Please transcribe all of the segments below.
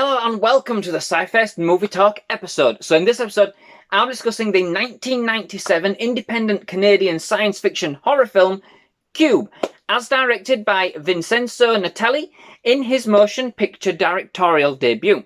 Hello and welcome to the SciFirst MovieTalk episode. So in this episode, I'm discussing the 1997 independent Canadian science fiction horror film, Cube, as directed by Vincenzo Natali in his motion picture directorial debut.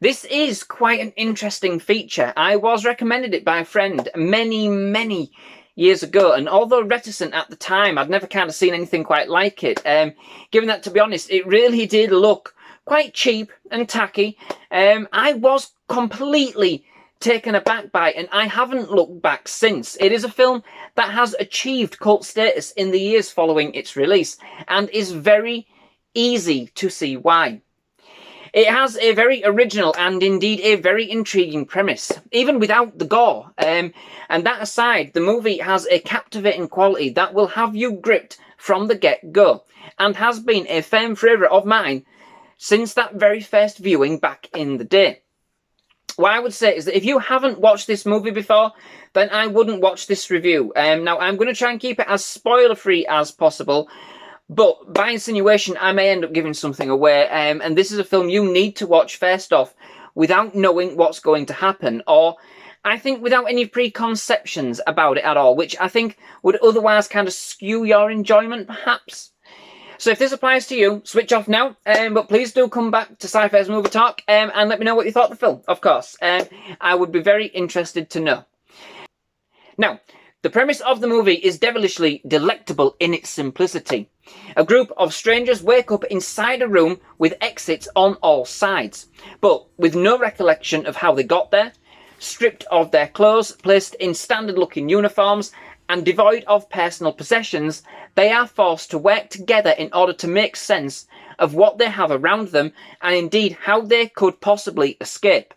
This is quite an interesting feature. I was recommended it by a friend many years ago, and although reticent at the time, I'd never kind of seen anything quite like it. Given that, to be honest, it really did look quite cheap and tacky. I was completely taken aback by it, and I haven't looked back since. It is a film that has achieved cult status in the years following its release, and is very easy to see why. It has a very original and indeed a very intriguing premise, even without the gore. And that aside, the movie has a captivating quality that will have you gripped from the get-go, and has been a firm favourite of mine since that very first viewing back in the day. What I would say is that if you haven't watched this movie before, then I wouldn't watch this review. Now, I'm going to try and keep it as spoiler-free as possible, but by insinuation, I may end up giving something away. And this is a film you need to watch first off without knowing what's going to happen, or I think without any preconceptions about it at all, which I think would otherwise kind of skew your enjoyment, perhaps. So if this applies to you, switch off now, but please do come back to SciFirst MovieTalk and let me know what you thought of the film, of course. I would be very interested to know. Now, the premise of the movie is devilishly delectable in its simplicity. A group of strangers wake up inside a room with exits on all sides, but with no recollection of how they got there, stripped of their clothes, placed in standard-looking uniforms, and devoid of personal possessions, they are forced to work together in order to make sense of what they have around them and indeed how they could possibly escape.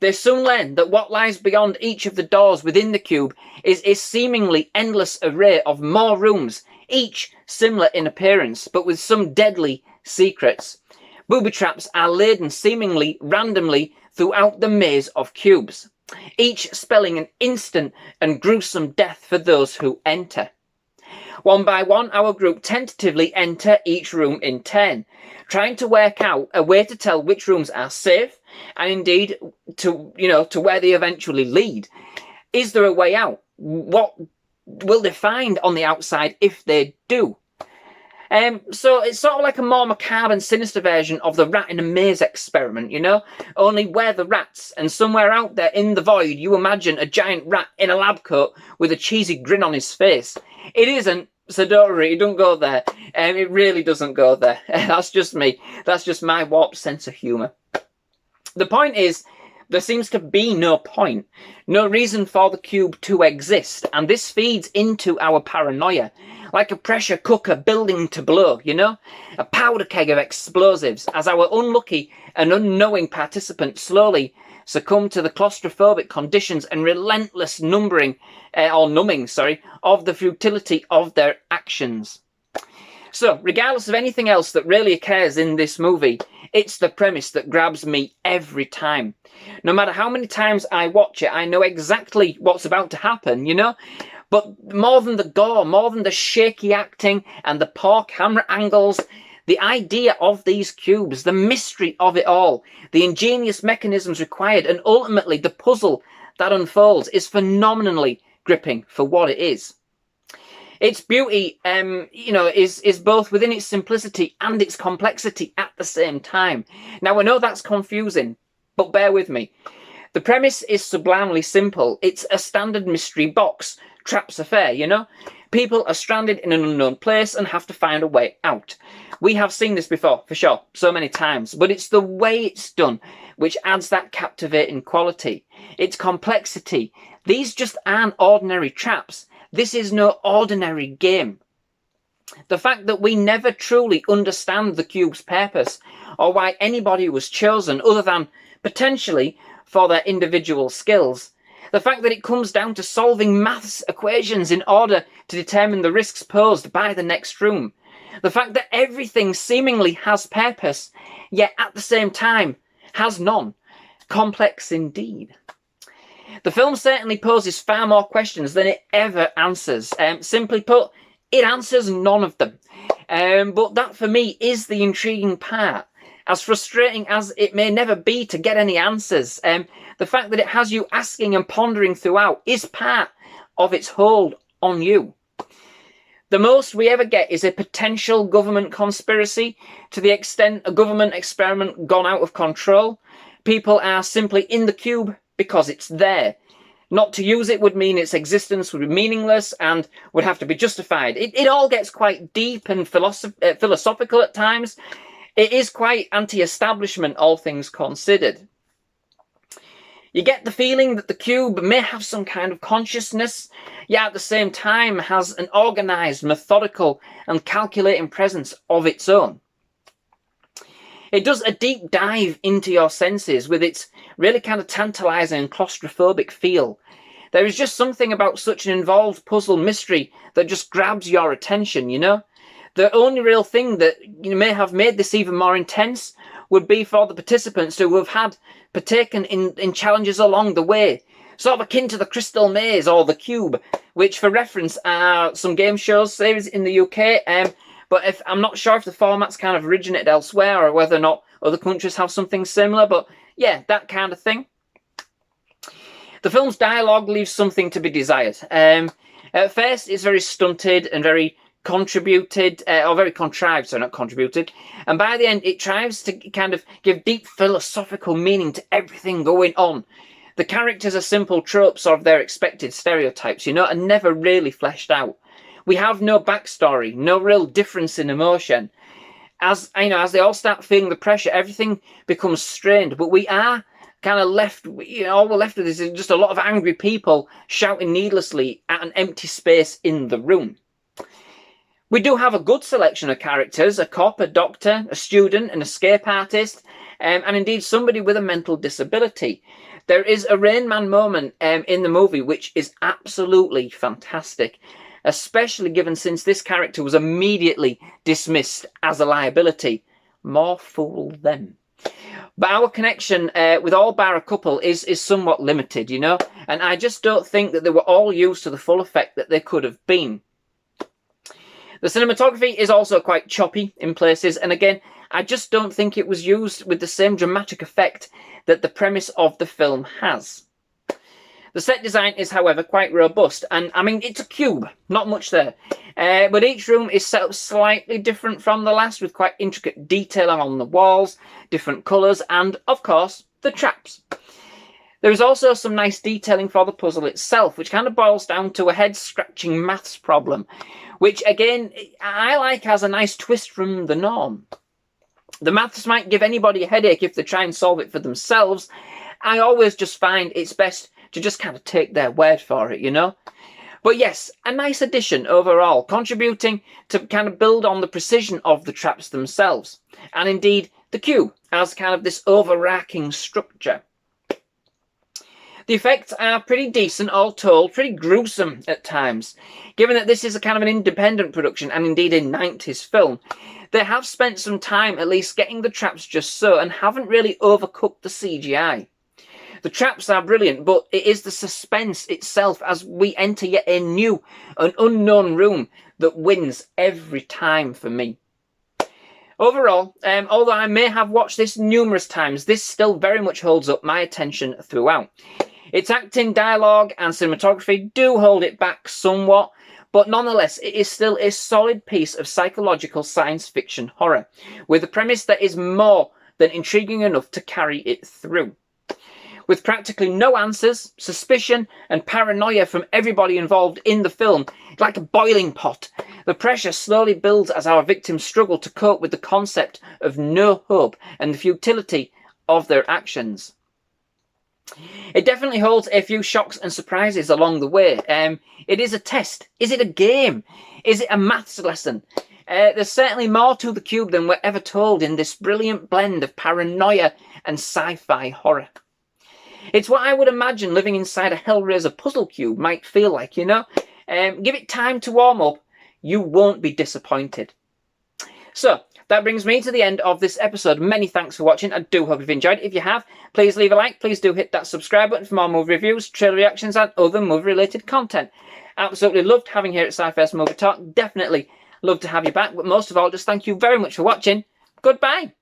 They soon learn that what lies beyond each of the doors within the cube is a seemingly endless array of more rooms, each similar in appearance, but with some deadly secrets. Booby traps are laden seemingly randomly throughout the maze of cubes, each spelling an instant and gruesome death for those who enter. One by one, our group tentatively enter each room in turn, trying to work out a way to tell which rooms are safe, and indeed to where they eventually lead. Is there a way out? What will they find on the outside if they do? So it's sort of like a more macabre and sinister version of the rat in a maze experiment, only we're the rats, and somewhere out there in the void you imagine a giant rat in a lab coat with a cheesy grin on his face. It isn't, so don't worry, don't go there. It really doesn't go there. That's just me. That's just my warped sense of humour. The point is, there seems to be no point, no reason for the cube to exist, and this feeds into our paranoia, like a pressure cooker building to blow, a powder keg of explosives, as our unlucky and unknowing participants slowly succumb to the claustrophobic conditions and relentless numbing of the futility of their actions. So, regardless of anything else that really occurs in this movie, it's the premise that grabs me every time. No matter how many times I watch it, I know exactly what's about to happen, But more than the gore, more than the shaky acting and the poor camera angles, the idea of these cubes, the mystery of it all, the ingenious mechanisms required, and ultimately the puzzle that unfolds is phenomenally gripping for what it is. Its beauty, is both within its simplicity and its complexity at the same time. Now, I know that's confusing, but bear with me. The premise is sublimely simple. It's a standard mystery box traps affair, People are stranded in an unknown place and have to find a way out. We have seen this before, for sure, so many times, but it's the way it's done which adds that captivating quality. Its complexity. These just aren't ordinary traps. This is no ordinary game. The fact that we never truly understand the cube's purpose, or why anybody was chosen other than potentially for their individual skills. The fact that it comes down to solving maths equations in order to determine the risks posed by the next room. The fact that everything seemingly has purpose, yet at the same time has none. Complex indeed. The film certainly poses far more questions than it ever answers. Simply put, it answers none of them. But that for me is the intriguing part. As frustrating as it may never be to get any answers, the fact that it has you asking and pondering throughout is part of its hold on you. The most we ever get is a potential government conspiracy, to the extent a government experiment gone out of control. People are simply in the cube because it's there. Not to use it would mean its existence would be meaningless and would have to be justified. It all gets quite deep and philosophical at times. It is quite anti-establishment, all things considered. You get the feeling that the cube may have some kind of consciousness, yet at the same time has an organised, methodical and calculating presence of its own. It does a deep dive into your senses with its really kind of tantalising and claustrophobic feel. There is just something about such an involved puzzle mystery that just grabs your attention, you know? The only real thing that may have made this even more intense would be for the participants who have had partaken in challenges along the way, sort of akin to the Crystal Maze or the Cube, which for reference are some game shows series in the UK, but I'm not sure if the format's kind of originated elsewhere or whether or not other countries have something similar, but yeah, that kind of thing. The film's dialogue leaves something to be desired. At first, it's very stunted and very very contrived, so not contributed. And by the end, it tries to kind of give deep philosophical meaning to everything going on. The characters are simple tropes of their expected stereotypes, you know, and never really fleshed out. We have no backstory, no real difference in emotion. As they all start feeling the pressure, everything becomes strained, but we are kind of left, all we're left with is just a lot of angry people shouting needlessly at an empty space in the room. We do have a good selection of characters: a cop, a doctor, a student, an escape artist, and indeed somebody with a mental disability. There is a Rain Man moment in the movie which is absolutely fantastic, especially given since this character was immediately dismissed as a liability. More fool them. But our connection with all bar a couple is somewhat limited, you know, and I just don't think that they were all used to the full effect that they could have been. The cinematography is also quite choppy in places, and again, I just don't think it was used with the same dramatic effect that the premise of the film has. The set design is, however, quite robust, and I mean, it's a cube, not much there. But each room is set up slightly different from the last, with quite intricate detailing on the walls, different colours, and, of course, the traps. There is also some nice detailing for the puzzle itself, which kind of boils down to a head-scratching maths problem, which, again, I like as a nice twist from the norm. The maths might give anybody a headache if they try and solve it for themselves. I always just find it's best to just kind of take their word for it, you know? But yes, a nice addition overall, contributing to kind of build on the precision of the traps themselves, and indeed the cube as kind of this overarching structure. The effects are pretty decent, all told, pretty gruesome at times. Given that this is a kind of an independent production and indeed a 90s film, they have spent some time at least getting the traps just so and haven't really overcooked the CGI. The traps are brilliant, but it is the suspense itself as we enter yet a new, an unknown room that wins every time for me. Overall, although I may have watched this numerous times, this still very much holds up my attention throughout. Its acting, dialogue and cinematography do hold it back somewhat, but nonetheless it is still a solid piece of psychological science fiction horror, with a premise that is more than intriguing enough to carry it through. With practically no answers, suspicion and paranoia from everybody involved in the film, like a boiling pot, the pressure slowly builds as our victims struggle to cope with the concept of no hope and the futility of their actions. It definitely holds a few shocks and surprises along the way. It is a test. Is it a game? Is it a maths lesson? There's certainly more to the cube than we're ever told in this brilliant blend of paranoia and sci-fi horror. It's what I would imagine living inside a Hellraiser puzzle cube might feel like, you know? Give it time to warm up. You won't be disappointed. So, that brings me to the end of this episode. Many thanks for watching. I do hope you've enjoyed. If you have, please leave a like. Please do hit that subscribe button for more movie reviews, trailer reactions and other movie-related content. Absolutely loved having here at SciFirst MovieTalk. Definitely love to have you back. But most of all, just thank you very much for watching. Goodbye.